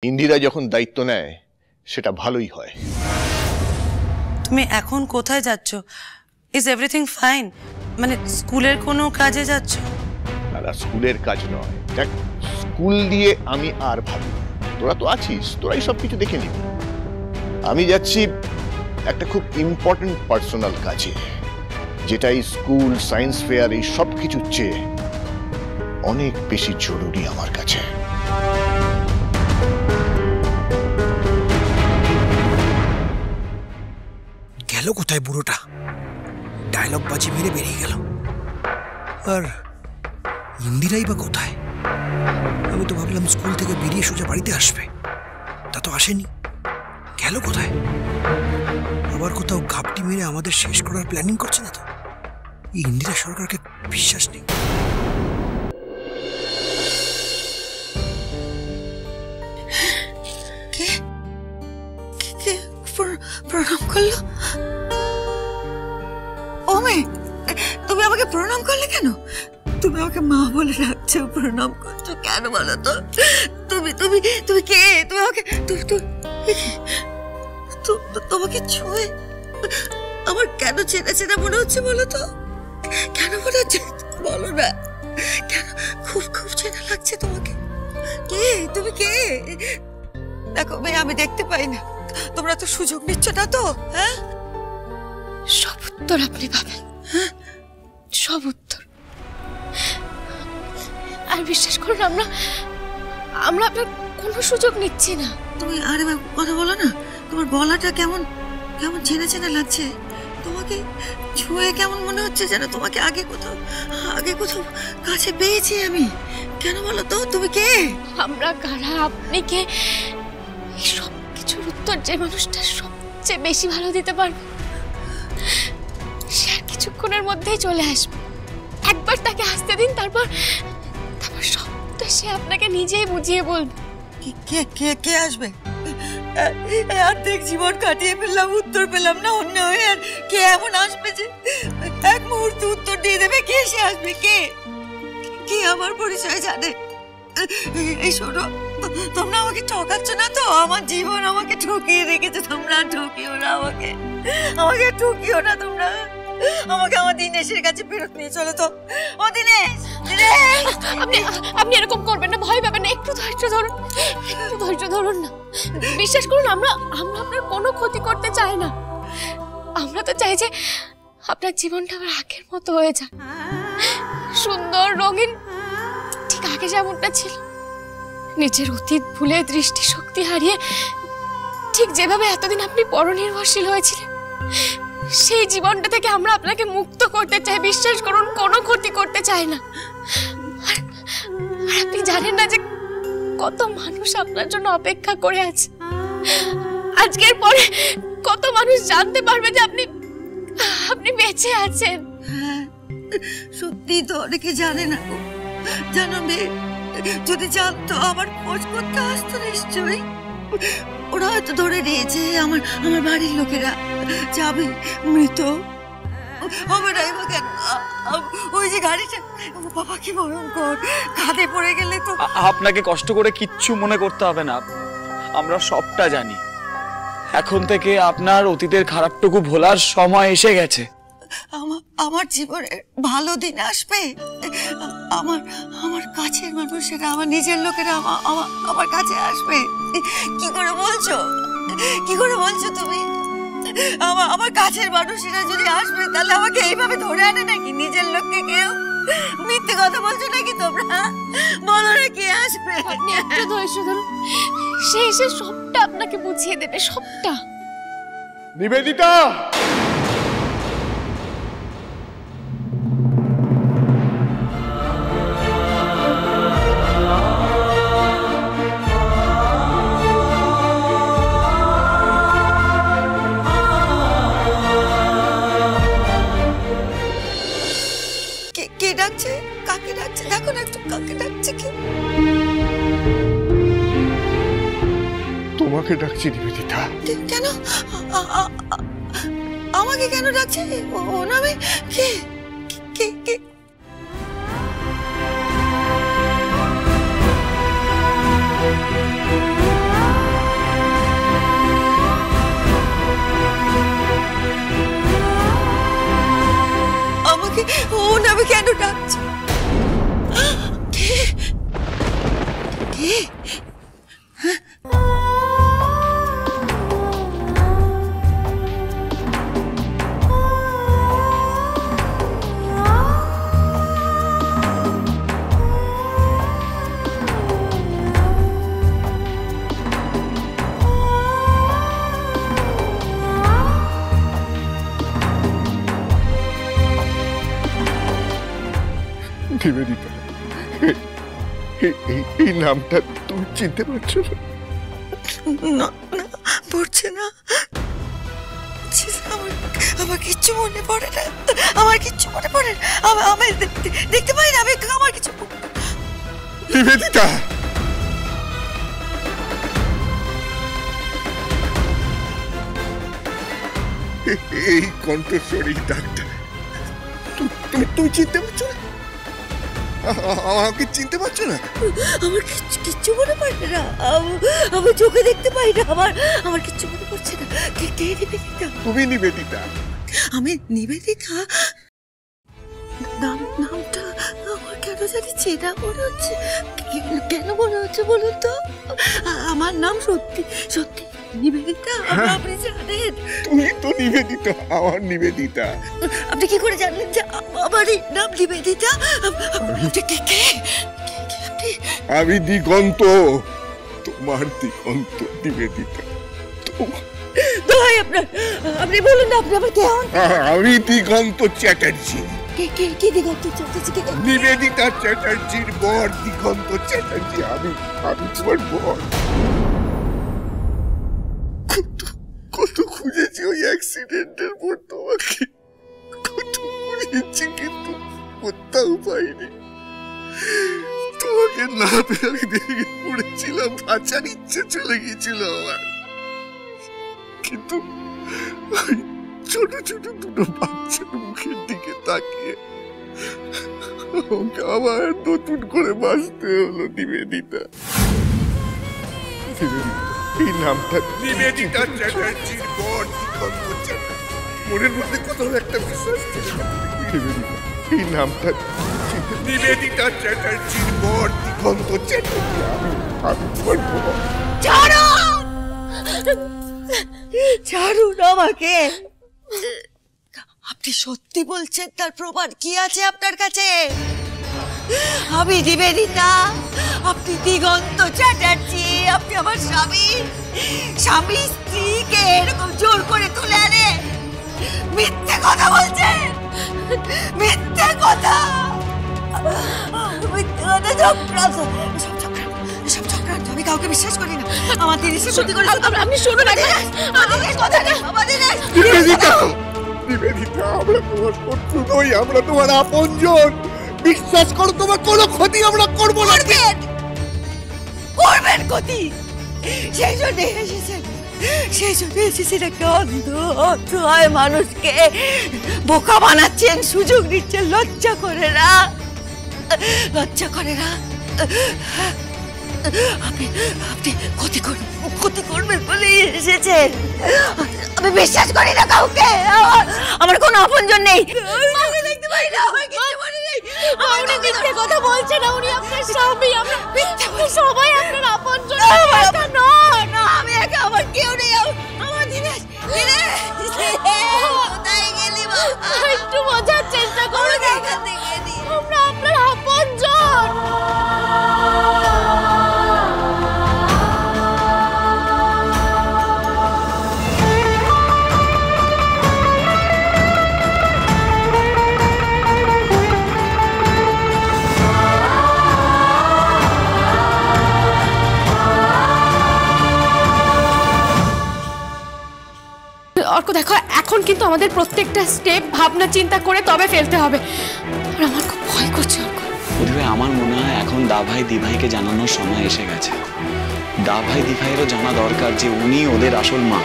ইন্দিরা যখন দায়িত্ব নেয় সেটা ভালোই হয়। তুমি এখন কোথায় যাচ্ছ? Is everything fine? মানে স্কুলের কোনো কাজে যাচ্ছ? না, স্কুলের কাজ নয়। দেখ, স্কুল দিয়ে আমি আর ভাবি, তোরা তো আছিস, তোরাই সবকিছু দেখে নিবি। আমি যাচ্ছি একটা খুব ইম্পর্টেন্ট পার্সোনাল কাজে, যেটা এই স্কুল, সায়েন্স ফেয়ার, এই সব কিছুর চেয়ে অনেক বেশি জরুরি আমার কাছে। গেল কোথায় বুড়োটা? ডায়লগ বাজি মেরে বেরিয়ে গেল। আর ইন্দিরাই বা কোথায়? আমি তো ভাবলাম স্কুল থেকে বেরিয়ে সোজা বাড়িতে আসবে, তা তো আসেনি। গেল কোথায়? আবার কোথাও ঘাপটি মেরে আমাদের শেষ করার প্ল্যানিং করছে না তো? এই ইন্দিরা সরকারকে বিশ্বাস নেই। প্রণাম করলো? ও মেয়ে, তুমি আমাকে প্রণাম করলে কেন? তুমি আমাকে মা বলে ডাকছো, প্রণাম করছো কেন বলো তো? তুমি তুমি তুমি কে? তুমি আমাকে তোমাকে ছুঁয়ে আমার কেন চেনা চেনা মনে হচ্ছে বলো তো? কেন মনে হচ্ছে বলো না? কেন খুব খুব চেনা লাগছে তোমাকে? কে তুমি? কে? দেখো মেয়ে, আমি দেখতে পাই না, তোমরা তো সুযোগ নিচ্ছ না তো। হ্যাঁ, সব উত্তর আপনি পাবেন। হ্যাঁ, সব উত্তর। আর বিশ্বাস করুন, আমরা আপনার কোনো সুযোগ নিচ্ছি না। তুমি আরে কথা বলো না, তোমার গলাটা কেমন কেমন চেনা চেনা লাগছে। তোমাকে ছুঁয়ে কেমন মনে হচ্ছে যেন তোমাকে আগে কোথাও কাছে পেয়েছি আমি। কেন বলো তো, তুমি কে? আমরা কারা, আপনি কে, এই সব কিছুর উত্তর যে মানুষটা সবচেয়ে বেশি ভালো দিতে পারবে, সে আর কিছুক্ষণের মধ্যেই চলে আসবে। একবার তাকে আসতে দিন, তারপর সবটা সে আপনাকে নিজেই বুঝিয়ে বলবে। কে কে কে আসবে? অর্ধেক জীবন কাটিয়ে ফেললাম, উত্তর পেলাম না অন্য হয়ে। আর কে এমন আসবে যে এক মুহূর্তে উত্তর দিয়ে দেবে? কে সে আসবে? কে কে আমার পরিচয় জানে? এই শোনো, তোমরা আমাকে ঠকাচ্ছ না তো? আমার জীবন আমাকে ঠকিয়ে রেখেছে, তোমরা ঠকিও না আমাকে। আমাকে ঠকিও না তোমরা। আমাকে আমার দিনেশের কাছে ফেরত নিয়ে চলো তো। ও দিনেশ, আপনি এরকম করবেন না, ভয় পাবেন না, একটু ধৈর্য ধরুন, একটু ধৈর্য ধরুন না। বিশ্বাস করুন, আমরা আপনার কোনো ক্ষতি করতে চাই না। আমরা তো চাই যে আপনার জীবনটা আবার আগের মতো হয়ে যাক, সুন্দর রঙিন, ঠিক আগে যেমনটা ছিল। নিজের অতীত ভুলে, দৃষ্টিশক্তি হারিয়ে, ঠিক যেভাবে এতদিন আপনি পরনির্ভরশীল হয়েছিলেন, সেই জীবনটা থেকে আমরা আপনাকে মুক্ত করতে চাই। বিশ্বাস করুন, কোনো ক্ষতি করতে চাই না। আর আপনি জানেন না যে কত মানুষ আপনার জন্য অপেক্ষা করে আছে। আজকের পরে কত মানুষ জানতে পারবে যে আপনি বেঁচে আছেন। সত্যি তো অনেকে জানে না। জানো মেয়ে, যদি জানতো আমার খোঁজ করতে আসতো নিশ্চয়ই। ওরা হয়তো ধরে নিয়েছে আমার বাড়ির লোকেরা যাবে মৃত হবে না। ওই যে গাড়িটা, বাবা কি ভয়ঙ্কর, খাদে পড়ে গেলে তো। আপনাকে কষ্ট করে কিচ্ছু মনে করতে হবে না, আমরা সবটা জানি। এখন থেকে আপনার অতীতের খারাপটুকু ভোলার সময় এসে গেছে। আমার জীবনে ভালো দিন আসবে। আমার কাছের মানুষেরা, আমার নিজের লোকেরা আমার কাছে আসবে। কি করে বলছো? কি করে বলছো তুমি? আমার কাছের মানুষেরা যদি আসবে, তাহলে আমাকে এইভাবে ধরে আনে নাকি নিজের লোককে? কেউ মিথ্যে কথা বলছো নাকি তোমরা? বলো না কে আসবে? আপনি একটু ধৈর্য ধরুন, সে এসে সবটা আপনাকে বুঝিয়ে দেবে, সবটা। নিবেদিতা, কে ডাকছে? কাকে ডাকছে? দেখো না একটু, কাকে ডাকছে? কে? তোমাকে ডাকছি নিবেদিতা। কেন আমাকে কেন ডাকছে? ও নামে কে? কে কে? এমন আমি কেন ডাকছি? কে? কে? নিবেদিতা, এই নামটা তুমি চিনতে পারছো না? না না, পড়ছে না। আমার কিচ্ছু মনে পড়ে না, আমার কিচ্ছু মনে পড়ে না। আমি দেখতে পাই না, আমার কিছু। নিবেদিতা, এই কণ্ঠস্বরী ডাক্তার, তুমি চিনতে পারছো না? আমাকে চিনতে পারছো না? আমার কিচ্ছু মনে পড়ে না, আমি চোখে দেখতে পাই না, আমার কিচ্ছু মনে পড়ছে না। কে নিবেদিতা? তুমি নিবেদিতা? আমি নিবেদিতা? নামটা আমার কেন জানি চেনা মনে হচ্ছে। কেন মনে হচ্ছে বলুন তো? আমার নাম সত্যি সত্যি নিবেদিতা। আপনি জানেন? তুমি তো নিবেদিতা, আমার নিবেদিতা। আপনি কি করে জানলেন যে আমারই নাম নিবেদিতা? আমি দিগন্ত, তোমার দিগন্ত নিবেদিতা। দোহাই আপনার, আপনি বলুন না আপনি আমার কে হন? আমি দিগন্ত চ্যাটার্জি। কে দিগন্ত চ্যাটার্জি? নিবেদিতা চ্যাটার্জির বর দিগন্ত চ্যাটার্জি। আমি তোমার বর। কত খুঁজেছি ওই অ্যাক্সিডেন্টের পর তোমাকে, কত খুঁজেছি কিন্তু কোথাও পাইনি। তোমাকে না পেয়ে আমি দেখে পড়েছিলাম, বাঁচার ইচ্ছে চলে গিয়েছিল আমার। কিন্তু ছোট ছোট দুটো বাচ্চার মুখের দিকে তাকিয়ে আমাকে আবার নতুন করে বাঁচতে হলো। নিবেদিতা, এই নামটা নিবেদিতা চ্যাটার্জির বর দিগন্ত চ্যাটার্জি। মনের মধ্যে কোথাও একটা বিশ্বাস ছিল। নিবেদিতা, এই নামটা নিবেদিতা চ্যাটার্জির বর দিগন্ত চ্যাটার্জি। আমি তোমার বর। ছাড়ুন আমাকে। আপনি সত্যি বলছেন? তার প্রমাণ কি আছে আপনার কাছে? আমি নিবেদিতা, আপনি দিগন্ত চ্যাটার্জি। আপনি আমার স্বামী স্ত্রীকে এরকম জোর করে তুলে আনে মিথ্যে কথা বলছেন, মিথ্যে কথা, চক্রান্ত। আমি কাউকে বিশ্বাস করি না। আমার দিদি সত্যি করে আপনি শুনুন নিবেদিতা, নিবেদিতা, আমরা তোমার শত্রু নই, আমরা তোমার আপনজন। বিশ্বাস করো, তোমার কোনো ক্ষতি আমরা করবো না। করবেন ক্ষতি, সেই জন্য এসেছেন একটা অসহায় মানুষকে বোকা বানাচ্ছেন, সুযোগ দিচ্ছেন। লজ্জা করে না। আপনি ক্ষতি করবেন বলে এসেছেন। আমি বিশ্বাস করি না কাউকে, আমার কোনো আপনজন নেই। দেখতে পাই না, আমার কিছু মনে নেই। উনি মিথ্যে কথা বলছেন, উনি আপনার স্বামী, আমরা সবাই আপনার আপনজন। না, আমি একা, আমার কেউ নেই। আমার দিনেশ, কোথায় গেলি বাবা? একটু বোঝার চেষ্টা করুন, আমরা আপনার আপনজন। অর্ক দেখো, এখন কিন্তু আমাদের প্রত্যেকটা স্টেপ ভাবনা চিন্তা করে তবে ফেলতে হবে। আর আমার খুব ভয় করছে অর্ক। বুঝবে, আমার মনে হয় এখন দাভাই দিভাইকে জানানোর সময় এসে গেছে। দাভাই দিভাইয়েরও জানা দরকার যে উনি ওদের আসল মা।